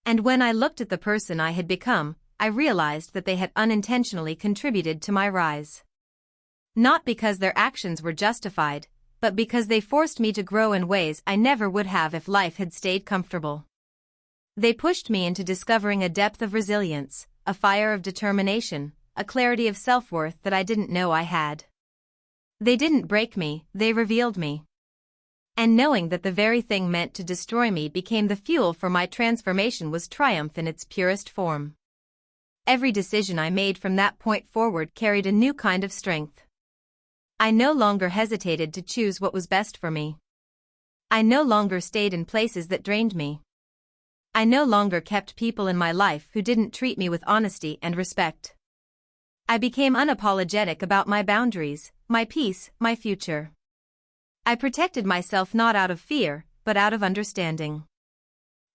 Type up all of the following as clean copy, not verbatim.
And when I looked at the person I had become, I realized that they had unintentionally contributed to my rise. Not because their actions were justified, but because they forced me to grow in ways I never would have if life had stayed comfortable. They pushed me into discovering a depth of resilience, a fire of determination, a clarity of self-worth that I didn't know I had. They didn't break me, they revealed me. And knowing that the very thing meant to destroy me became the fuel for my transformation was triumph in its purest form. Every decision I made from that point forward carried a new kind of strength. I no longer hesitated to choose what was best for me. I no longer stayed in places that drained me. I no longer kept people in my life who didn't treat me with honesty and respect. I became unapologetic about my boundaries, my peace, my future. I protected myself not out of fear, but out of understanding.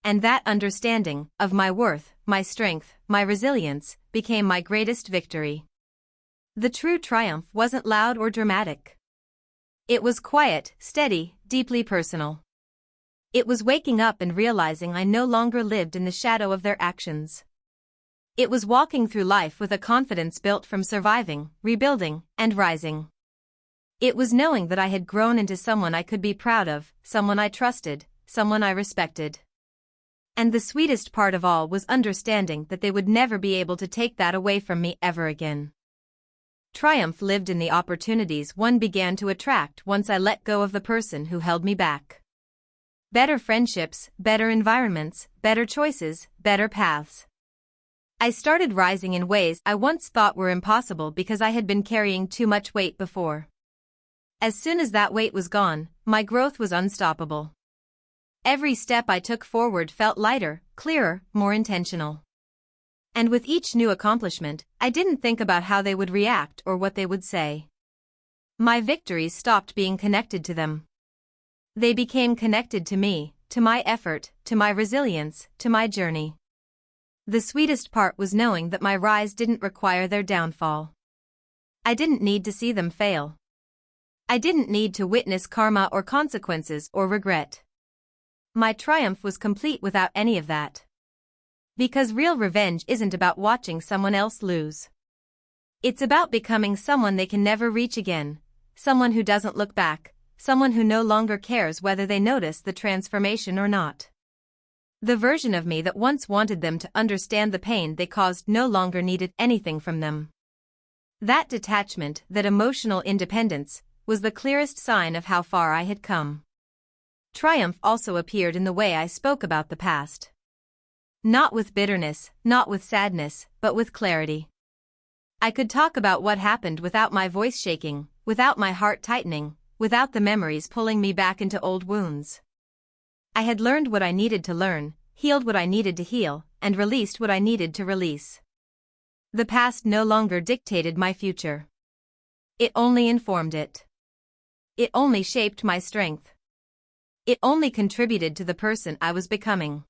And that understanding, of my worth, my strength, my resilience, became my greatest victory. The true triumph wasn't loud or dramatic. It was quiet, steady, deeply personal. It was waking up and realizing I no longer lived in the shadow of their actions. It was walking through life with a confidence built from surviving, rebuilding, and rising. It was knowing that I had grown into someone I could be proud of, someone I trusted, someone I respected. And the sweetest part of all was understanding that they would never be able to take that away from me ever again. Triumph lived in the opportunities one began to attract once I let go of the person who held me back. Better friendships, better environments, better choices, better paths. I started rising in ways I once thought were impossible because I had been carrying too much weight before. As soon as that weight was gone, my growth was unstoppable. Every step I took forward felt lighter, clearer, more intentional. And with each new accomplishment, I didn't think about how they would react or what they would say. My victories stopped being connected to them. They became connected to me, to my effort, to my resilience, to my journey. The sweetest part was knowing that my rise didn't require their downfall. I didn't need to see them fail. I didn't need to witness karma or consequences or regret. My triumph was complete without any of that. Because real revenge isn't about watching someone else lose. It's about becoming someone they can never reach again, someone who doesn't look back, someone who no longer cares whether they notice the transformation or not. The version of me that once wanted them to understand the pain they caused no longer needed anything from them. That detachment, that emotional independence, was the clearest sign of how far I had come. Triumph also appeared in the way I spoke about the past. Not with bitterness, not with sadness, but with clarity. I could talk about what happened without my voice shaking, without my heart tightening, without the memories pulling me back into old wounds. I had learned what I needed to learn, healed what I needed to heal, and released what I needed to release. The past no longer dictated my future. It only informed it. It only shaped my strength. It only contributed to the person I was becoming.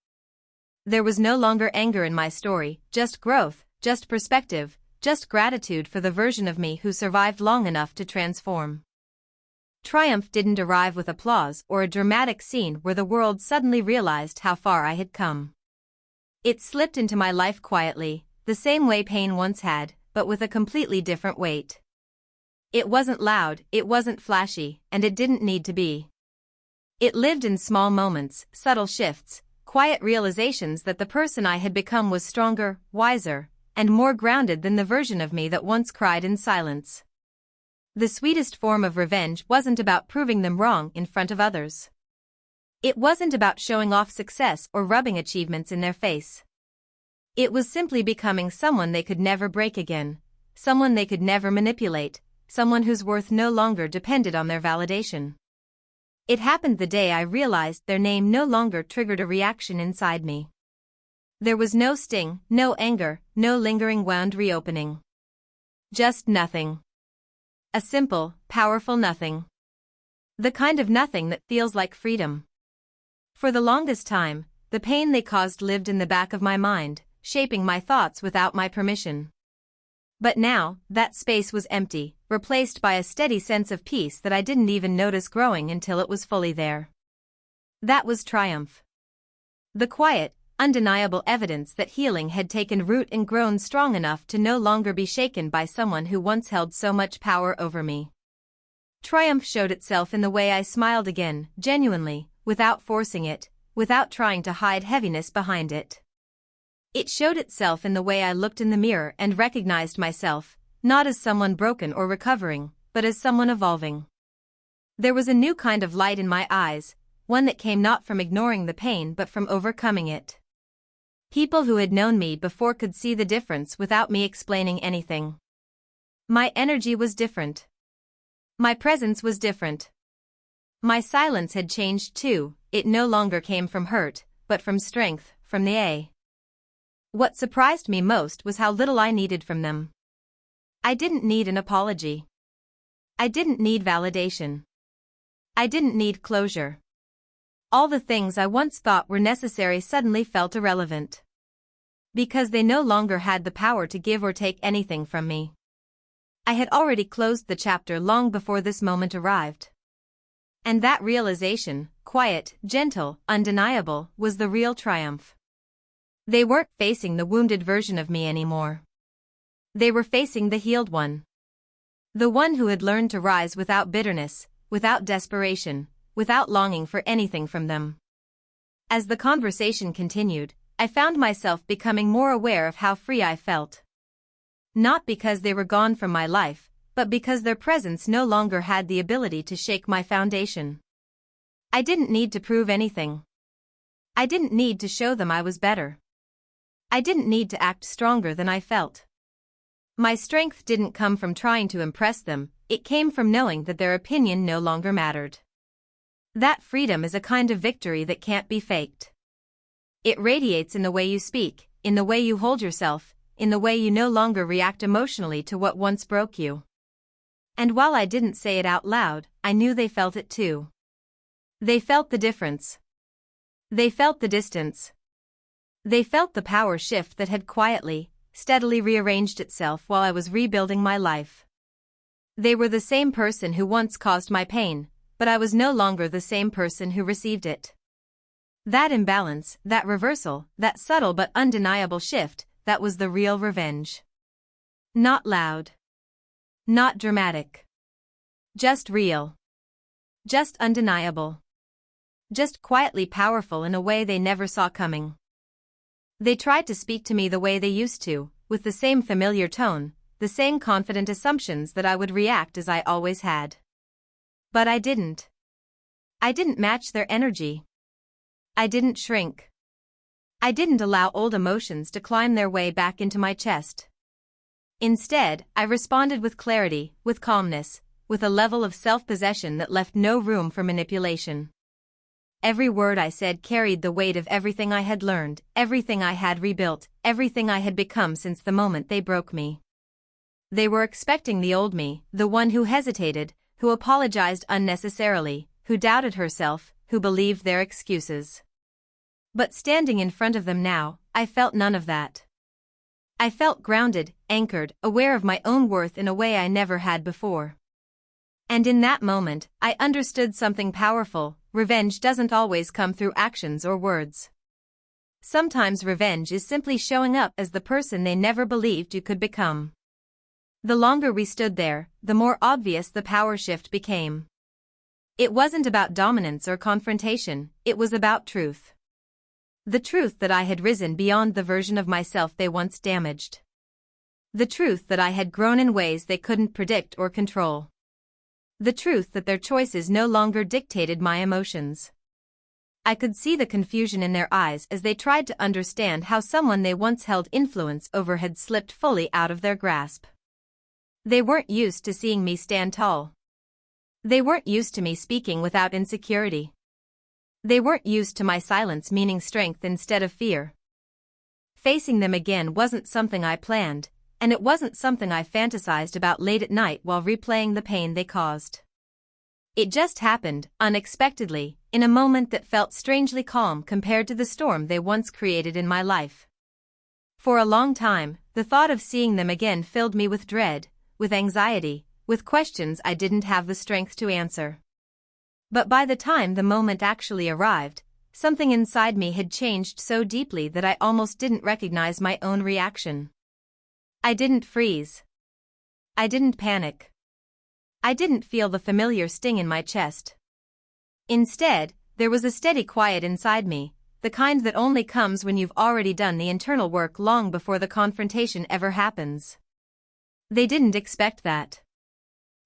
There was no longer anger in my story, just growth, just perspective, just gratitude for the version of me who survived long enough to transform. Triumph didn't arrive with applause or a dramatic scene where the world suddenly realized how far I had come. It slipped into my life quietly, the same way pain once had, but with a completely different weight. It wasn't loud, it wasn't flashy, and it didn't need to be. It lived in small moments, subtle shifts, quiet realizations that the person I had become was stronger, wiser, and more grounded than the version of me that once cried in silence. The sweetest form of revenge wasn't about proving them wrong in front of others. It wasn't about showing off success or rubbing achievements in their face. It was simply becoming someone they could never break again, someone they could never manipulate, someone whose worth no longer depended on their validation. It happened the day I realized their name no longer triggered a reaction inside me. There was no sting, no anger, no lingering wound reopening. Just nothing. A simple, powerful nothing. The kind of nothing that feels like freedom. For the longest time, the pain they caused lived in the back of my mind, shaping my thoughts without my permission. But now, that space was empty, replaced by a steady sense of peace that I didn't even notice growing until it was fully there. That was triumph. The quiet, undeniable evidence that healing had taken root and grown strong enough to no longer be shaken by someone who once held so much power over me. Triumph showed itself in the way I smiled again, genuinely, without forcing it, without trying to hide heaviness behind it. It showed itself in the way I looked in the mirror and recognized myself, not as someone broken or recovering, but as someone evolving. There was a new kind of light in my eyes, one that came not from ignoring the pain but from overcoming it. People who had known me before could see the difference without me explaining anything. My energy was different. My presence was different. My silence had changed too. It no longer came from hurt, but from strength, from the A. What surprised me most was how little I needed from them. I didn't need an apology. I didn't need validation. I didn't need closure. All the things I once thought were necessary suddenly felt irrelevant. Because they no longer had the power to give or take anything from me. I had already closed the chapter long before this moment arrived. And that realization, quiet, gentle, undeniable, was the real triumph. They weren't facing the wounded version of me anymore. They were facing the healed one. The one who had learned to rise without bitterness, without desperation, without longing for anything from them. As the conversation continued, I found myself becoming more aware of how free I felt. Not because they were gone from my life, but because their presence no longer had the ability to shake my foundation. I didn't need to prove anything. I didn't need to show them I was better. I didn't need to act stronger than I felt. My strength didn't come from trying to impress them, it came from knowing that their opinion no longer mattered. That freedom is a kind of victory that can't be faked. It radiates in the way you speak, in the way you hold yourself, in the way you no longer react emotionally to what once broke you. And while I didn't say it out loud, I knew they felt it too. They felt the difference. They felt the distance. They felt the power shift that had quietly, steadily rearranged itself while I was rebuilding my life. They were the same person who once caused my pain, but I was no longer the same person who received it. That imbalance, that reversal, that subtle but undeniable shift, that was the real revenge. Not loud. Not dramatic. Just real. Just undeniable. Just quietly powerful in a way they never saw coming. They tried to speak to me the way they used to, with the same familiar tone, the same confident assumptions that I would react as I always had. But I didn't. I didn't match their energy. I didn't shrink. I didn't allow old emotions to climb their way back into my chest. Instead, I responded with clarity, with calmness, with a level of self-possession that left no room for manipulation. Every word I said carried the weight of everything I had learned, everything I had rebuilt, everything I had become since the moment they broke me. They were expecting the old me, the one who hesitated, who apologized unnecessarily, who doubted herself, who believed their excuses. But standing in front of them now, I felt none of that. I felt grounded, anchored, aware of my own worth in a way I never had before. And in that moment, I understood something powerful. Revenge doesn't always come through actions or words. Sometimes revenge is simply showing up as the person they never believed you could become. The longer we stood there, the more obvious the power shift became. It wasn't about dominance or confrontation, it was about truth. The truth that I had risen beyond the version of myself they once damaged. The truth that I had grown in ways they couldn't predict or control. The truth that their choices no longer dictated my emotions. I could see the confusion in their eyes as they tried to understand how someone they once held influence over had slipped fully out of their grasp. They weren't used to seeing me stand tall. They weren't used to me speaking without insecurity. They weren't used to my silence meaning strength instead of fear. Facing them again wasn't something I planned, and it wasn't something I fantasized about late at night while replaying the pain they caused. It just happened, unexpectedly, in a moment that felt strangely calm compared to the storm they once created in my life. For a long time, the thought of seeing them again filled me with dread, with anxiety, with questions I didn't have the strength to answer. But by the time the moment actually arrived, something inside me had changed so deeply that I almost didn't recognize my own reaction. I didn't freeze. I didn't panic. I didn't feel the familiar sting in my chest. Instead, there was a steady quiet inside me, the kind that only comes when you've already done the internal work long before the confrontation ever happens. They didn't expect that.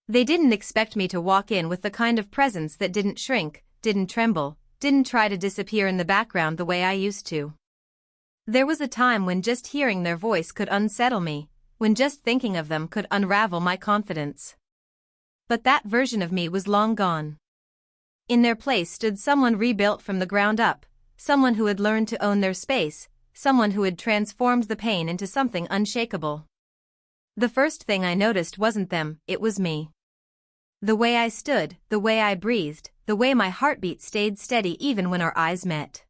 They didn't expect me to walk in with the kind of presence that didn't shrink, didn't tremble, didn't try to disappear in the background the way I used to. There was a time when just hearing their voice could unsettle me, when just thinking of them could unravel my confidence. But that version of me was long gone. In their place stood someone rebuilt from the ground up, someone who had learned to own their space, someone who had transformed the pain into something unshakable. The first thing I noticed wasn't them, it was me. The way I stood, the way I breathed, the way my heartbeat stayed steady even when our eyes met.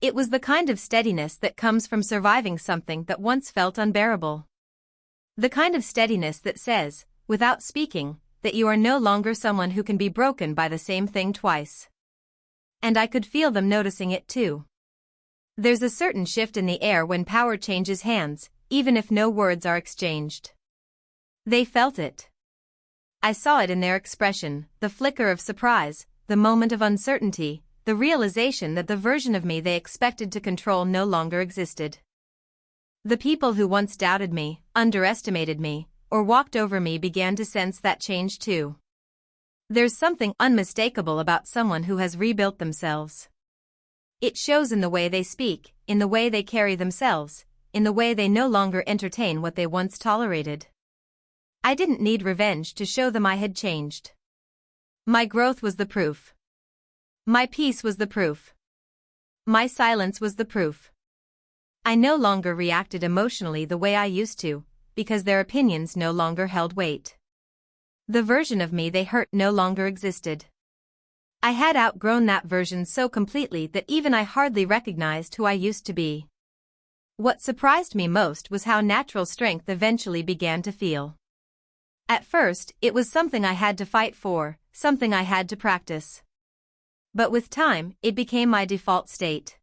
It was the kind of steadiness that comes from surviving something that once felt unbearable. The kind of steadiness that says, without speaking, that you are no longer someone who can be broken by the same thing twice. And I could feel them noticing it too. There's a certain shift in the air when power changes hands, even if no words are exchanged. They felt it. I saw it in their expression, the flicker of surprise, the moment of uncertainty, the realization that the version of me they expected to control no longer existed. The people who once doubted me, underestimated me, or walked over me began to sense that change too. There's something unmistakable about someone who has rebuilt themselves. It shows in the way they speak, in the way they carry themselves, in the way they no longer entertain what they once tolerated. I didn't need revenge to show them I had changed. My growth was the proof. My peace was the proof. My silence was the proof. I no longer reacted emotionally the way I used to, because their opinions no longer held weight. The version of me they hurt no longer existed. I had outgrown that version so completely that even I hardly recognized who I used to be. What surprised me most was how natural strength eventually began to feel. At first, it was something I had to fight for, something I had to practice. But with time, it became my default state.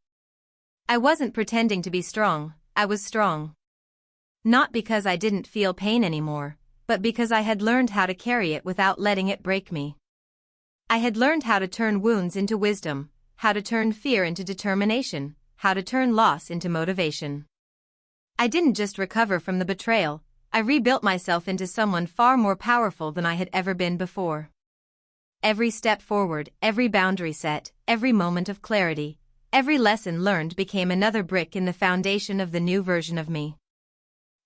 I wasn't pretending to be strong, I was strong. Not because I didn't feel pain anymore, but because I had learned how to carry it without letting it break me. I had learned how to turn wounds into wisdom, how to turn fear into determination, how to turn loss into motivation. I didn't just recover from the betrayal, I rebuilt myself into someone far more powerful than I had ever been before. Every step forward, every boundary set, every moment of clarity, every lesson learned became another brick in the foundation of the new version of me.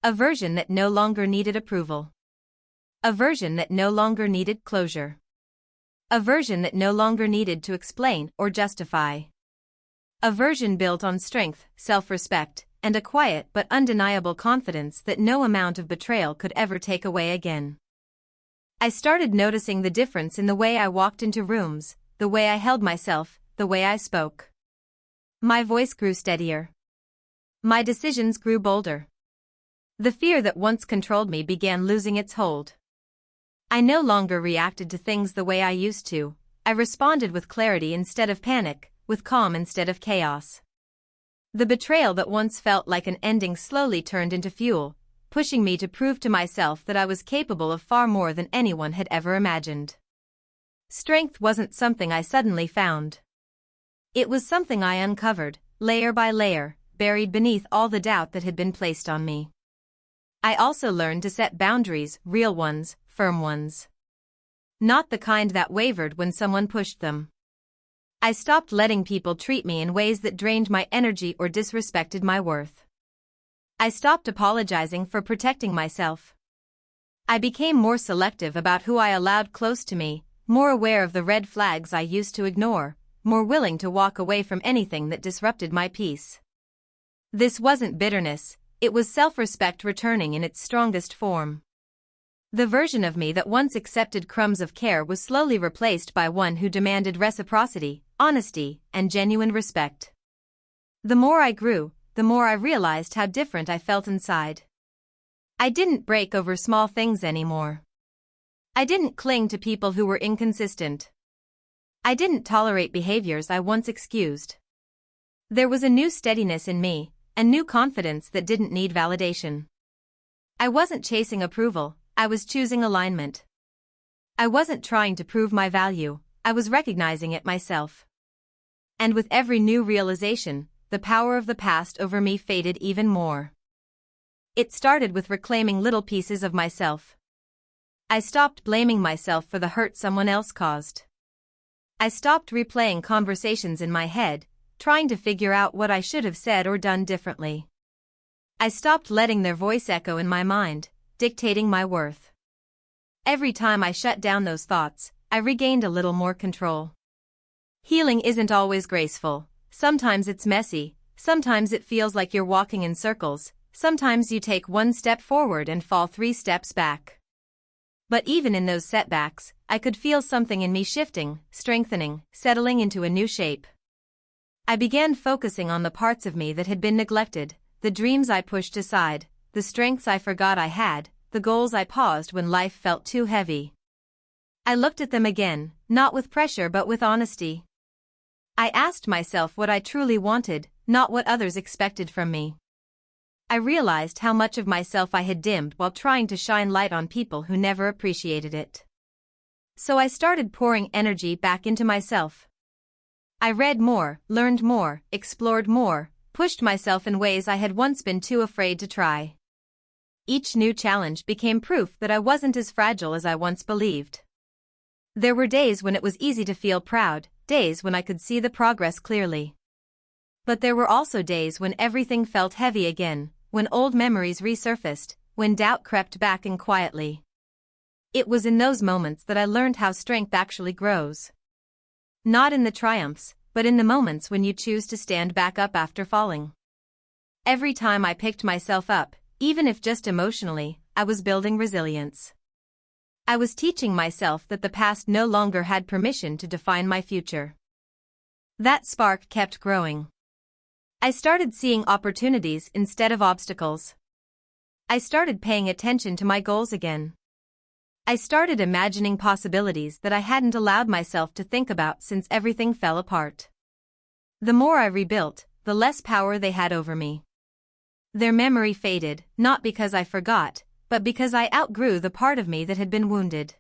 A version that no longer needed approval. A version that no longer needed closure. A version that no longer needed to explain or justify. A version built on strength, self-respect, and a quiet but undeniable confidence that no amount of betrayal could ever take away again. I started noticing the difference in the way I walked into rooms, the way I held myself, the way I spoke. My voice grew steadier. My decisions grew bolder. The fear that once controlled me began losing its hold. I no longer reacted to things the way I used to, I responded with clarity instead of panic, with calm instead of chaos. The betrayal that once felt like an ending slowly turned into fuel, pushing me to prove to myself that I was capable of far more than anyone had ever imagined. Strength wasn't something I suddenly found. It was something I uncovered, layer by layer, buried beneath all the doubt that had been placed on me. I also learned to set boundaries, real ones, firm ones. Not the kind that wavered when someone pushed them. I stopped letting people treat me in ways that drained my energy or disrespected my worth. I stopped apologizing for protecting myself. I became more selective about who I allowed close to me, more aware of the red flags I used to ignore, more willing to walk away from anything that disrupted my peace. This wasn't bitterness, it was self-respect returning in its strongest form. The version of me that once accepted crumbs of care was slowly replaced by one who demanded reciprocity, honesty, and genuine respect. The more I grew, the more I realized how different I felt inside. I didn't break over small things anymore. I didn't cling to people who were inconsistent. I didn't tolerate behaviors I once excused. There was a new steadiness in me, a new confidence that didn't need validation. I wasn't chasing approval, I was choosing alignment. I wasn't trying to prove my value, I was recognizing it myself. And with every new realization, the power of the past over me faded even more. It started with reclaiming little pieces of myself. I stopped blaming myself for the hurt someone else caused. I stopped replaying conversations in my head, trying to figure out what I should have said or done differently. I stopped letting their voice echo in my mind, dictating my worth. Every time I shut down those thoughts, I regained a little more control. Healing isn't always graceful. Sometimes it's messy, sometimes it feels like you're walking in circles, sometimes you take one step forward and fall 3 steps back. But even in those setbacks, I could feel something in me shifting, strengthening, settling into a new shape. I began focusing on the parts of me that had been neglected, the dreams I pushed aside, the strengths I forgot I had, the goals I paused when life felt too heavy. I looked at them again, not with pressure but with honesty. I asked myself what I truly wanted, not what others expected from me. I realized how much of myself I had dimmed while trying to shine light on people who never appreciated it. So I started pouring energy back into myself. I read more, learned more, explored more, pushed myself in ways I had once been too afraid to try. Each new challenge became proof that I wasn't as fragile as I once believed. There were days when it was easy to feel proud, days when I could see the progress clearly. But there were also days when everything felt heavy again, when old memories resurfaced, when doubt crept back in quietly. It was in those moments that I learned how strength actually grows. Not in the triumphs, but in the moments when you choose to stand back up after falling. Every time I picked myself up, even if just emotionally, I was building resilience. I was teaching myself that the past no longer had permission to define my future. That spark kept growing. I started seeing opportunities instead of obstacles. I started paying attention to my goals again. I started imagining possibilities that I hadn't allowed myself to think about since everything fell apart. The more I rebuilt, the less power they had over me. Their memory faded, not because I forgot, but because I outgrew the part of me that had been wounded.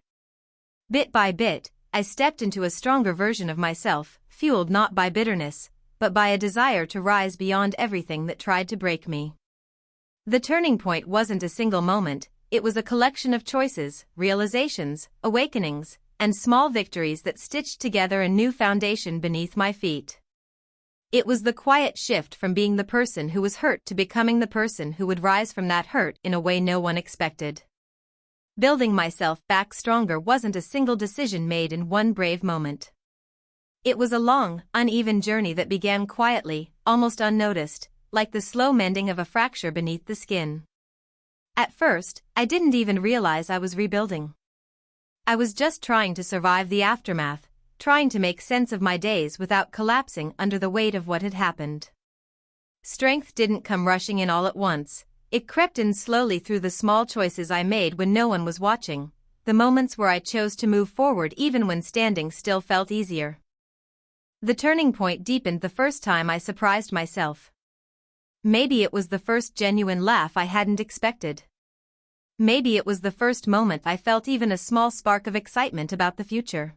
Bit by bit, I stepped into a stronger version of myself, fueled not by bitterness, but by a desire to rise beyond everything that tried to break me. The turning point wasn't a single moment, it was a collection of choices, realizations, awakenings, and small victories that stitched together a new foundation beneath my feet. It was the quiet shift from being the person who was hurt to becoming the person who would rise from that hurt in a way no one expected. Building myself back stronger wasn't a single decision made in one brave moment. It was a long, uneven journey that began quietly, almost unnoticed, like the slow mending of a fracture beneath the skin. At first, I didn't even realize I was rebuilding. I was just trying to survive the aftermath, trying to make sense of my days without collapsing under the weight of what had happened. Strength didn't come rushing in all at once, it crept in slowly through the small choices I made when no one was watching, the moments where I chose to move forward even when standing still felt easier. The turning point deepened the first time I surprised myself. Maybe it was the first genuine laugh I hadn't expected. Maybe it was the first moment I felt even a small spark of excitement about the future.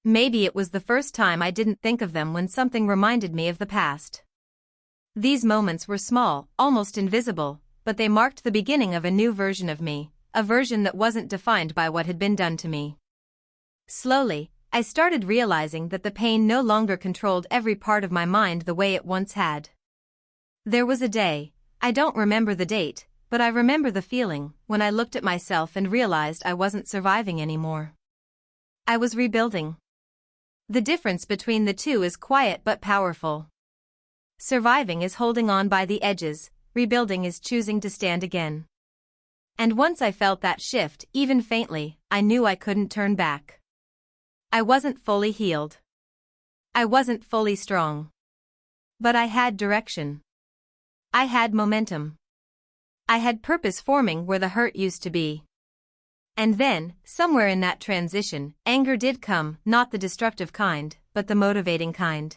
Maybe it was the first time I didn't think of them when something reminded me of the past. These moments were small, almost invisible, but they marked the beginning of a new version of me, a version that wasn't defined by what had been done to me. Slowly, I started realizing that the pain no longer controlled every part of my mind the way it once had. There was a day, I don't remember the date, but I remember the feeling, when I looked at myself and realized I wasn't surviving anymore. I was rebuilding. The difference between the two is quiet but powerful. Surviving is holding on by the edges, rebuilding is choosing to stand again. And once I felt that shift, even faintly, I knew I couldn't turn back. I wasn't fully healed. I wasn't fully strong. But I had direction. I had momentum. I had purpose forming where the hurt used to be. And then, somewhere in that transition, anger did come, not the destructive kind, but the motivating kind.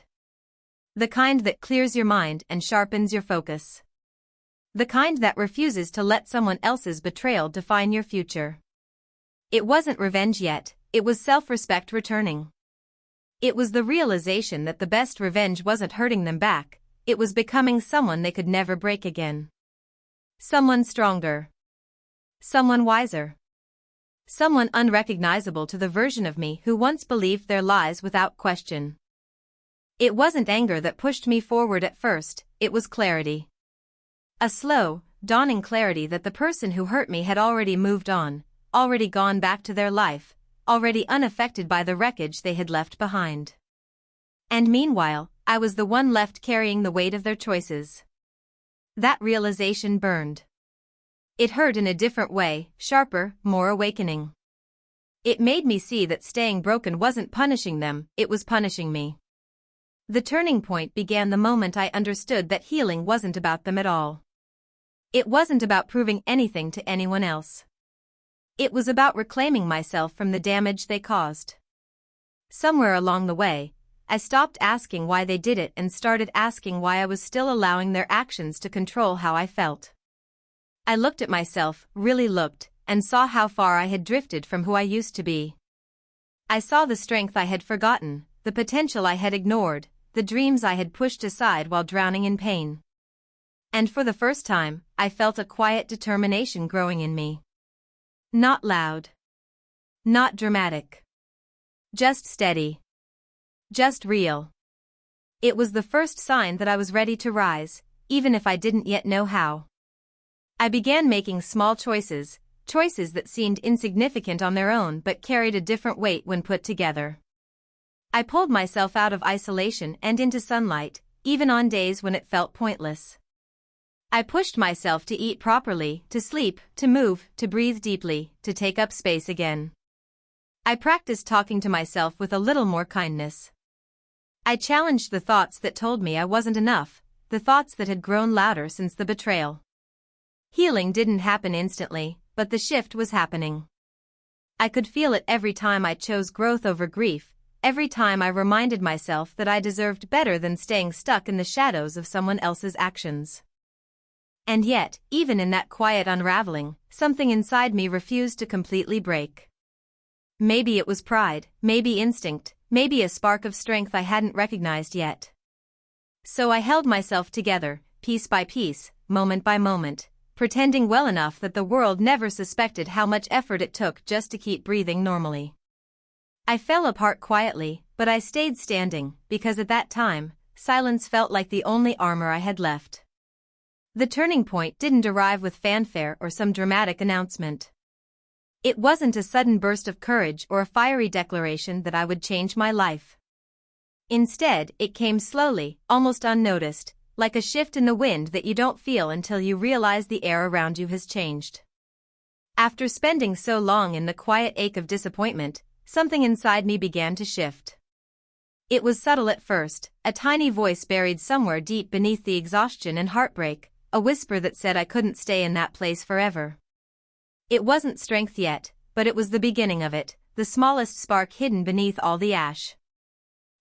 The kind that clears your mind and sharpens your focus. The kind that refuses to let someone else's betrayal define your future. It wasn't revenge yet, it was self-respect returning. It was the realization that the best revenge wasn't hurting them back, it was becoming someone they could never break again. Someone stronger. Someone wiser. Someone unrecognizable to the version of me who once believed their lies without question. It wasn't anger that pushed me forward at first, it was clarity. A slow, dawning clarity that the person who hurt me had already moved on, already gone back to their life, already unaffected by the wreckage they had left behind. And meanwhile, I was the one left carrying the weight of their choices. That realization burned. It hurt in a different way, sharper, more awakening. It made me see that staying broken wasn't punishing them, it was punishing me. The turning point began the moment I understood that healing wasn't about them at all. It wasn't about proving anything to anyone else. It was about reclaiming myself from the damage they caused. Somewhere along the way, I stopped asking why they did it and started asking why I was still allowing their actions to control how I felt. I looked at myself, really looked, and saw how far I had drifted from who I used to be. I saw the strength I had forgotten, the potential I had ignored, the dreams I had pushed aside while drowning in pain. And for the first time, I felt a quiet determination growing in me. Not loud. Not dramatic. Just steady. Just real. It was the first sign that I was ready to rise, even if I didn't yet know how. I began making small choices, choices that seemed insignificant on their own but carried a different weight when put together. I pulled myself out of isolation and into sunlight, even on days when it felt pointless. I pushed myself to eat properly, to sleep, to move, to breathe deeply, to take up space again. I practiced talking to myself with a little more kindness. I challenged the thoughts that told me I wasn't enough, the thoughts that had grown louder since the betrayal. Healing didn't happen instantly, but the shift was happening. I could feel it every time I chose growth over grief, every time I reminded myself that I deserved better than staying stuck in the shadows of someone else's actions. And yet, even in that quiet unraveling, something inside me refused to completely break. Maybe it was pride, maybe instinct, maybe a spark of strength I hadn't recognized yet. So I held myself together, piece by piece, moment by moment, pretending well enough that the world never suspected how much effort it took just to keep breathing normally. I fell apart quietly, but I stayed standing, because at that time, silence felt like the only armor I had left. The turning point didn't arrive with fanfare or some dramatic announcement. It wasn't a sudden burst of courage or a fiery declaration that I would change my life. Instead, it came slowly, almost unnoticed, like a shift in the wind that you don't feel until you realize the air around you has changed. After spending so long in the quiet ache of disappointment, something inside me began to shift. It was subtle at first, a tiny voice buried somewhere deep beneath the exhaustion and heartbreak, a whisper that said I couldn't stay in that place forever. It wasn't strength yet, but it was the beginning of it, the smallest spark hidden beneath all the ash.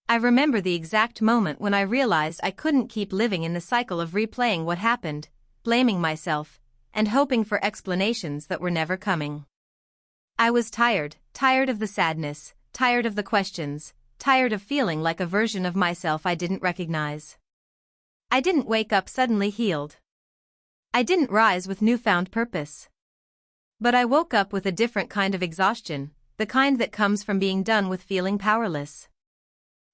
I remember the exact moment when I realized I couldn't keep living in the cycle of replaying what happened, blaming myself, and hoping for explanations that were never coming. I was tired of the sadness, tired of the questions, tired of feeling like a version of myself I didn't recognize. I didn't wake up suddenly healed. I didn't rise with newfound purpose. But I woke up with a different kind of exhaustion, the kind that comes from being done with feeling powerless.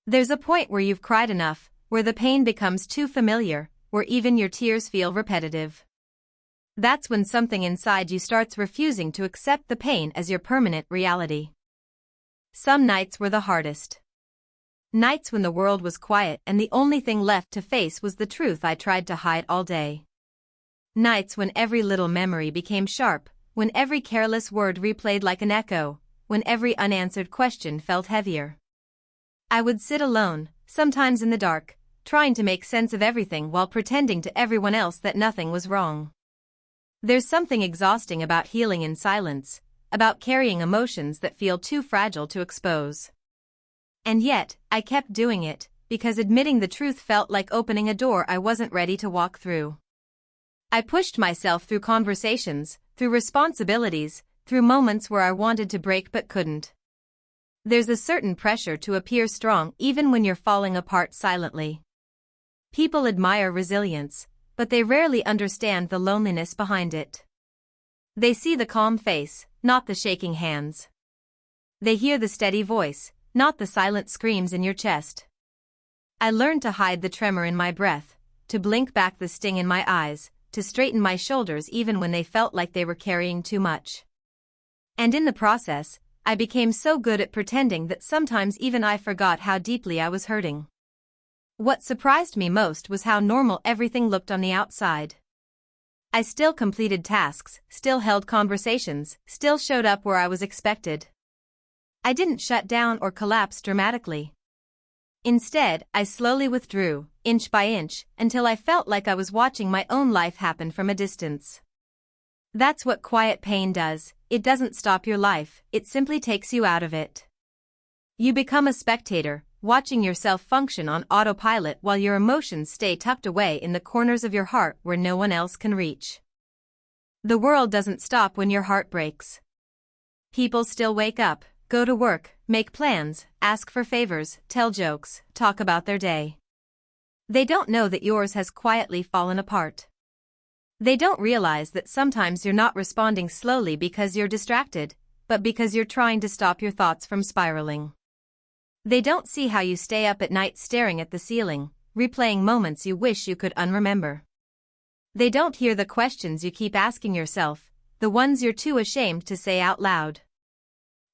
There's a point where you've cried enough, where the pain becomes too familiar, where even your tears feel repetitive. That's when something inside you starts refusing to accept the pain as your permanent reality. Some nights were the hardest. Nights when the world was quiet and the only thing left to face was the truth I tried to hide all day. Nights when every little memory became sharp, when every careless word replayed like an echo, when every unanswered question felt heavier. I would sit alone, sometimes in the dark, trying to make sense of everything while pretending to everyone else that nothing was wrong. There's something exhausting about healing in silence, about carrying emotions that feel too fragile to expose. And yet, I kept doing it, because admitting the truth felt like opening a door I wasn't ready to walk through. I pushed myself through conversations, through responsibilities, through moments where I wanted to break but couldn't. There's a certain pressure to appear strong even when you're falling apart silently. People admire resilience, but they rarely understand the loneliness behind it. They see the calm face, not the shaking hands. They hear the steady voice, not the silent screams in your chest. I learned to hide the tremor in my breath, to blink back the sting in my eyes, to straighten my shoulders even when they felt like they were carrying too much. And in the process, I became so good at pretending that sometimes even I forgot how deeply I was hurting. What surprised me most was how normal everything looked on the outside. I still completed tasks, still held conversations, still showed up where I was expected. I didn't shut down or collapse dramatically. Instead, I slowly withdrew, inch by inch, until I felt like I was watching my own life happen from a distance. That's what quiet pain does. It doesn't stop your life, it simply takes you out of it. You become a spectator, watching yourself function on autopilot while your emotions stay tucked away in the corners of your heart where no one else can reach. The world doesn't stop when your heart breaks. People still wake up, go to work, make plans, ask for favors, tell jokes, talk about their day. They don't know that yours has quietly fallen apart. They don't realize that sometimes you're not responding slowly because you're distracted, but because you're trying to stop your thoughts from spiraling. They don't see how you stay up at night staring at the ceiling, replaying moments you wish you could unremember. They don't hear the questions you keep asking yourself, the ones you're too ashamed to say out loud.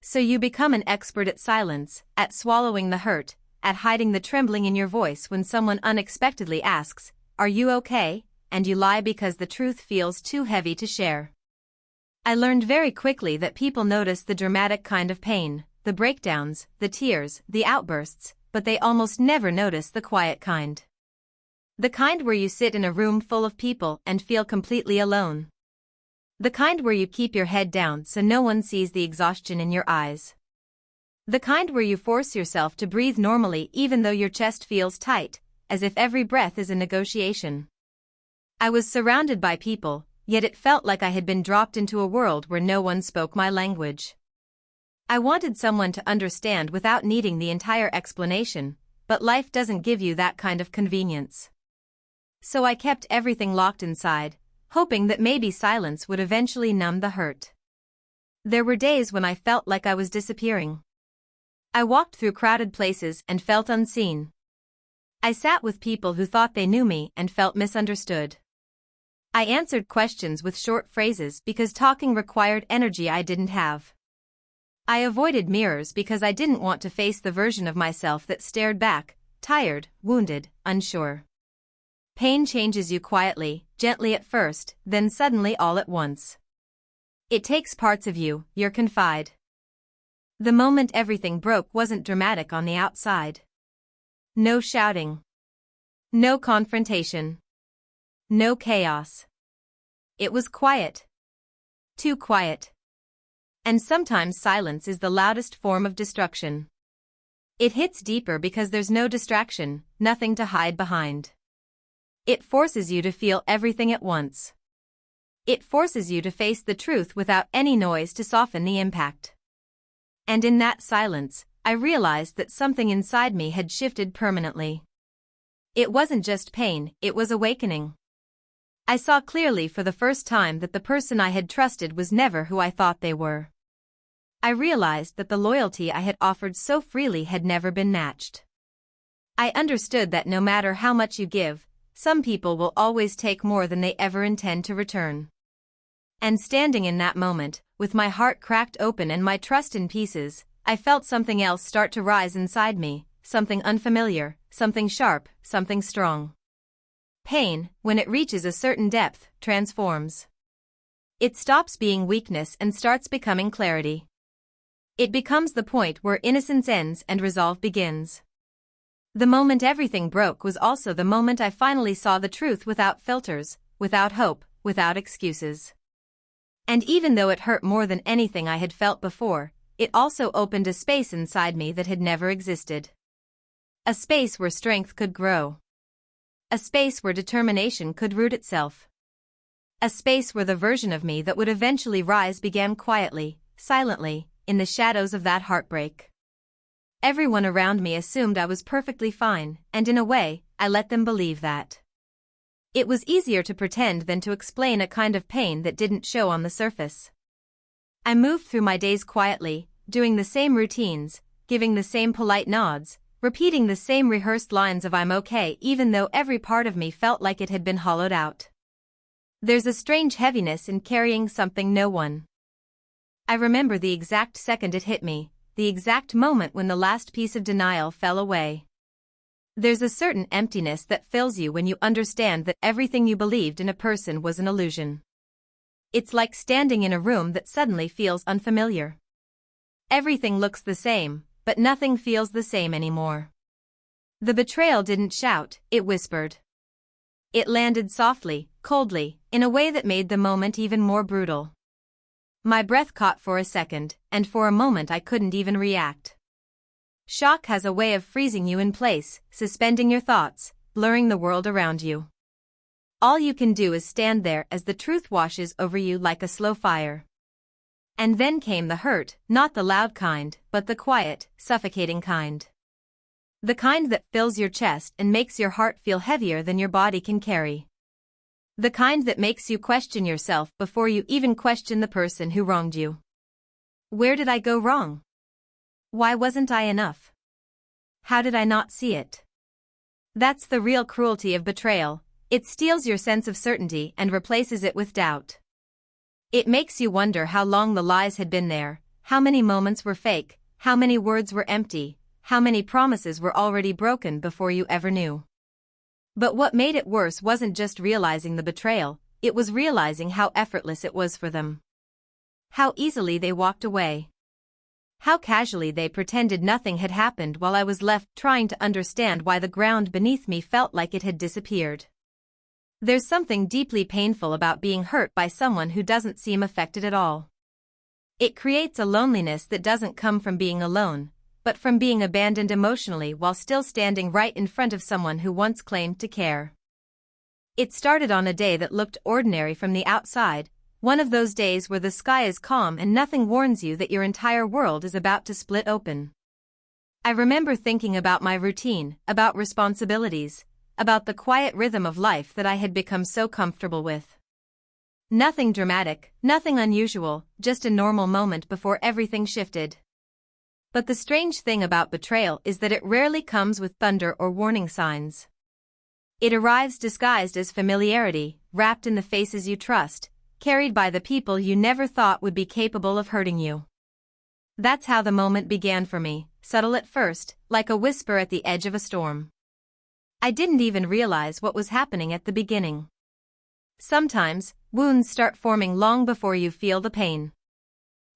So you become an expert at silence, at swallowing the hurt, at hiding the trembling in your voice when someone unexpectedly asks, "Are you okay?" and you lie because the truth feels too heavy to share. I learned very quickly that people notice the dramatic kind of pain, the breakdowns, the tears, the outbursts, but they almost never notice the quiet kind. The kind where you sit in a room full of people and feel completely alone. The kind where you keep your head down so no one sees the exhaustion in your eyes. The kind where you force yourself to breathe normally even though your chest feels tight, as if every breath is a negotiation. I was surrounded by people, yet it felt like I had been dropped into a world where no one spoke my language. I wanted someone to understand without needing the entire explanation, but life doesn't give you that kind of convenience. So I kept everything locked inside, hoping that maybe silence would eventually numb the hurt. There were days when I felt like I was disappearing. I walked through crowded places and felt unseen. I sat with people who thought they knew me and felt misunderstood. I answered questions with short phrases because talking required energy I didn't have. I avoided mirrors because I didn't want to face the version of myself that stared back, tired, wounded, unsure. Pain changes you quietly, gently at first, then suddenly all at once. It takes parts of you, your confide. The moment everything broke wasn't dramatic on the outside. No shouting. No confrontation. No chaos. It was quiet. Too quiet. And sometimes silence is the loudest form of destruction. It hits deeper because there's no distraction, nothing to hide behind. It forces you to feel everything at once. It forces you to face the truth without any noise to soften the impact. And in that silence, I realized that something inside me had shifted permanently. It wasn't just pain, it was awakening. I saw clearly for the first time that the person I had trusted was never who I thought they were. I realized that the loyalty I had offered so freely had never been matched. I understood that no matter how much you give, some people will always take more than they ever intend to return. And standing in that moment, with my heart cracked open and my trust in pieces, I felt something else start to rise inside me, something unfamiliar, something sharp, something strong. Pain, when it reaches a certain depth, transforms. It stops being weakness and starts becoming clarity. It becomes the point where innocence ends and resolve begins. The moment everything broke was also the moment I finally saw the truth without filters, without hope, without excuses. And even though it hurt more than anything I had felt before, it also opened a space inside me that had never existed. A space where strength could grow. A space where determination could root itself. A space where the version of me that would eventually rise began quietly, silently, in the shadows of that heartbreak. Everyone around me assumed I was perfectly fine, and in a way, I let them believe that. It was easier to pretend than to explain a kind of pain that didn't show on the surface. I moved through my days quietly, doing the same routines, giving the same polite nods, repeating the same rehearsed lines of "I'm okay," even though every part of me felt like it had been hollowed out. There's a strange heaviness in carrying something no one. I remember the exact second it hit me, the exact moment when the last piece of denial fell away. There's a certain emptiness that fills you when you understand that everything you believed in a person was an illusion. It's like standing in a room that suddenly feels unfamiliar. Everything looks the same, but nothing feels the same anymore. The betrayal didn't shout, it whispered. It landed softly, coldly, in a way that made the moment even more brutal. My breath caught for a second, and for a moment I couldn't even react. Shock has a way of freezing you in place, suspending your thoughts, blurring the world around you. All you can do is stand there as the truth washes over you like a slow fire. And then came the hurt, not the loud kind, but the quiet, suffocating kind. The kind that fills your chest and makes your heart feel heavier than your body can carry. The kind that makes you question yourself before you even question the person who wronged you. Where did I go wrong? Why wasn't I enough? How did I not see it? That's the real cruelty of betrayal. It steals your sense of certainty and replaces it with doubt. It makes you wonder how long the lies had been there, how many moments were fake, how many words were empty, how many promises were already broken before you ever knew. But what made it worse wasn't just realizing the betrayal, it was realizing how effortless it was for them. How easily they walked away. How casually they pretended nothing had happened while I was left trying to understand why the ground beneath me felt like it had disappeared. There's something deeply painful about being hurt by someone who doesn't seem affected at all. It creates a loneliness that doesn't come from being alone, but from being abandoned emotionally while still standing right in front of someone who once claimed to care. It started on a day that looked ordinary from the outside, one of those days where the sky is calm and nothing warns you that your entire world is about to split open. I remember thinking about my routine, about responsibilities, about the quiet rhythm of life that I had become so comfortable with. Nothing dramatic, nothing unusual, just a normal moment before everything shifted. But the strange thing about betrayal is that it rarely comes with thunder or warning signs. It arrives disguised as familiarity, wrapped in the faces you trust, carried by the people you never thought would be capable of hurting you. That's how the moment began for me, subtle at first, like a whisper at the edge of a storm. I didn't even realize what was happening at the beginning. Sometimes, wounds start forming long before you feel the pain.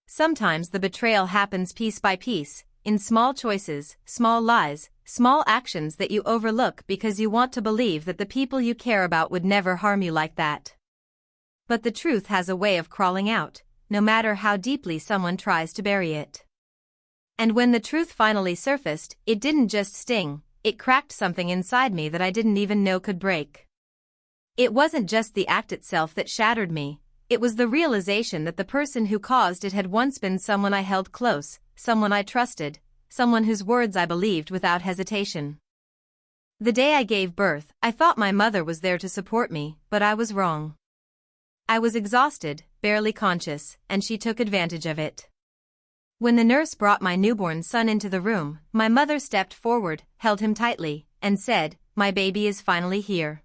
Sometimes the betrayal happens piece by piece, in small choices, small lies, small actions that you overlook because you want to believe that the people you care about would never harm you like that. But the truth has a way of crawling out, no matter how deeply someone tries to bury it. And when the truth finally surfaced, it didn't just sting, it cracked something inside me that I didn't even know could break. It wasn't just the act itself that shattered me, it was the realization that the person who caused it had once been someone I held close, someone I trusted, someone whose words I believed without hesitation. The day I gave birth, I thought my mother was there to support me, but I was wrong. I was exhausted, barely conscious, and she took advantage of it. When the nurse brought my newborn son into the room, my mother stepped forward, held him tightly, and said, "My baby is finally here."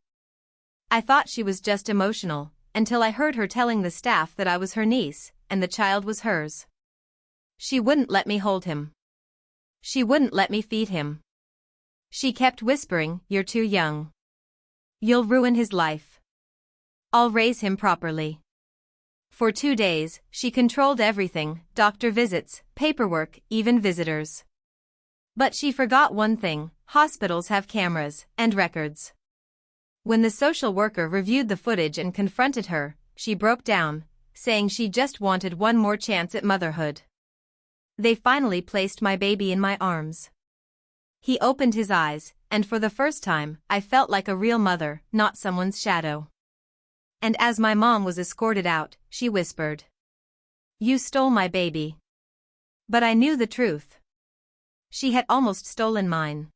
I thought she was just emotional, until I heard her telling the staff that I was her niece, and the child was hers. She wouldn't let me hold him. She wouldn't let me feed him. She kept whispering, "You're too young. You'll ruin his life. I'll raise him properly." For 2 days, she controlled everything, doctor visits, paperwork, even visitors. But she forgot one thing: hospitals have cameras and records. When the social worker reviewed the footage and confronted her, she broke down, saying she just wanted one more chance at motherhood. They finally placed my baby in my arms. He opened his eyes, and for the first time, I felt like a real mother, not someone's shadow. And as my mom was escorted out, she whispered, "You stole my baby." But I knew the truth. She had almost stolen mine.